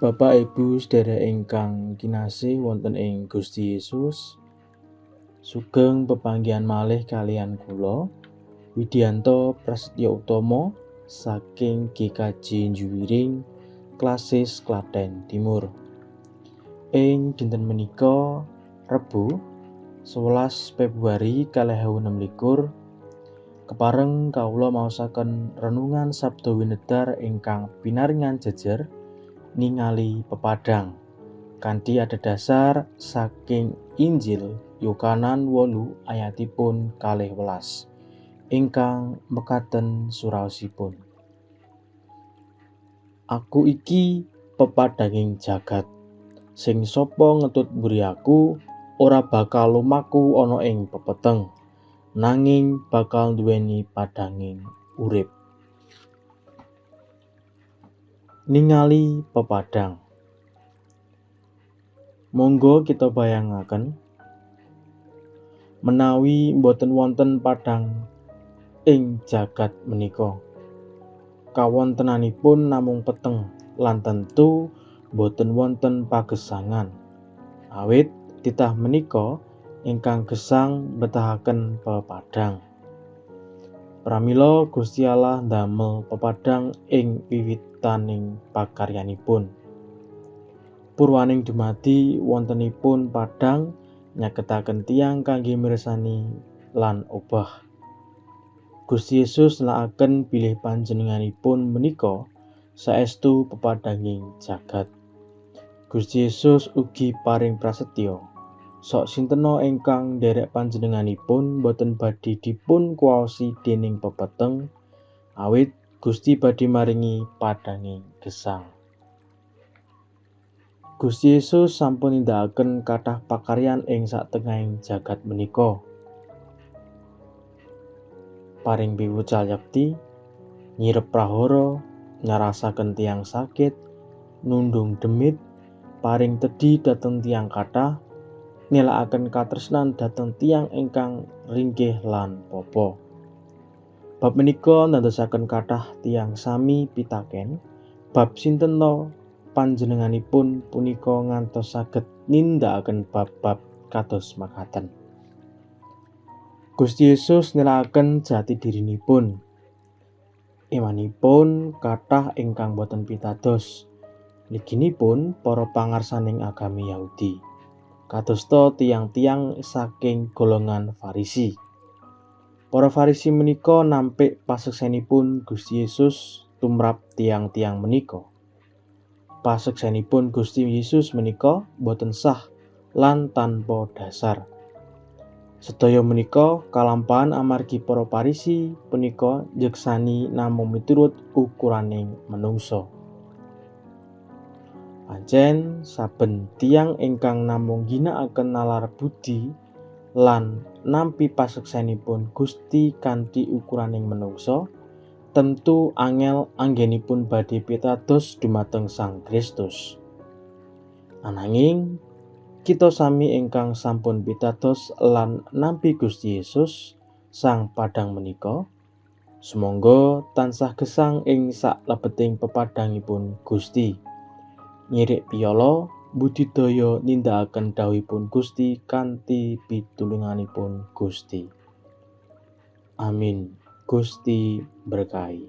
Bapak Ibu sedherek ingkang kinasih wonten ing Gusti Yesus, sugeng pepanggihan malih kaliyan kula Widianto Prasetyo Utomo saking GKJ Njuwiring Klasis Klaten Timur. Ing dinten menika Rebo 11 Februari 2026 kepareng kawula maosaken renungan Sabda Winedar ingkang pinaringan jejer ningali pepadang kanthi adhedhasar saking Injil Yohanes 8 ayatipun 12 ingkang mekaten suraosipun. Aku iki pepadanging jagat, sing sapa ngetut mburi aku ora bakal lumaku ana ing pepeteng, nanging bakal nduweni padanging urip. Ningali pepadang. Monggo kita bayangaken menawi boten wonten padang ing jagat menika, kawontenanipun namung peteng lan tentu boten wonten pagesangan. Awit titah menika ingkang gesang betahaken pepadang. Pramila Gusti Allah ndamel pepadang ing wiwitaning pakaryanipun. Purwaning dumadi wontenipun padang nyaketaken tiyang kangge mirsani lan obah. Gusti Yesus nelakaken bilih panjenenganipun menika saestu pepadanging jagat. Gusti Yesus ugi paring prasetyo, sok sintena ingkang nderek panjenenganipun boten badhe dipun kuwaosi dening pepeteng, awit Gusti badhe maringi padanging gesang. Gusti Yesus sampun nindakaken kathah pakaryan ing satengahing jagat menika. Paring piwucal yekti, nyirep prahara, nyarasaken tiyang sakit, nundung demit, paring tedhi dhateng tiyang kathah, nilakaken katresnan dhateng tiyang ingkang ringkih lan papa. Bab menika ndadosaken kathah tiyang sami pitaken bab sinten panjenenganipun punika ngantos saged nindakaken bab-bab kados makaten. Gusti Yesus nilakaken jati dirinipun. Imanipun kathah ingkang boten pitados. Mliginipun para pangarsaning agami Yahudi, kadosta tiyang-tiyang saking golongan Farisi. Para Farisi menika nampik paseksenipun Gusti Yesus tumrap tiyang-tiyang menika. Paseksenipun Gusti Yesus menika boten sah lan tanpa dasar. Sedaya menika kalampahan amargi para Farisi punika njeksani namung miturut ukuraning manungsa. Pancen saben tiyang ingkang namung ginakaken nalar budi lan nampi paseksenipun Gusti kanthi ukuraning manungsa, tentu angel anggenipun badhe pitados dumateng Sang Kristus. Ananging kita sami ingkang sampun pitados lan nampi Gusti Yesus Sang Padang menika, sumangga tansah gesang ing saklebeting pepadangipun Gusti. Nyirik piyala budidaya nindakaken dawuhipun Gusti kanthi pitulunganipun Gusti. Amin. Gusti berkahi.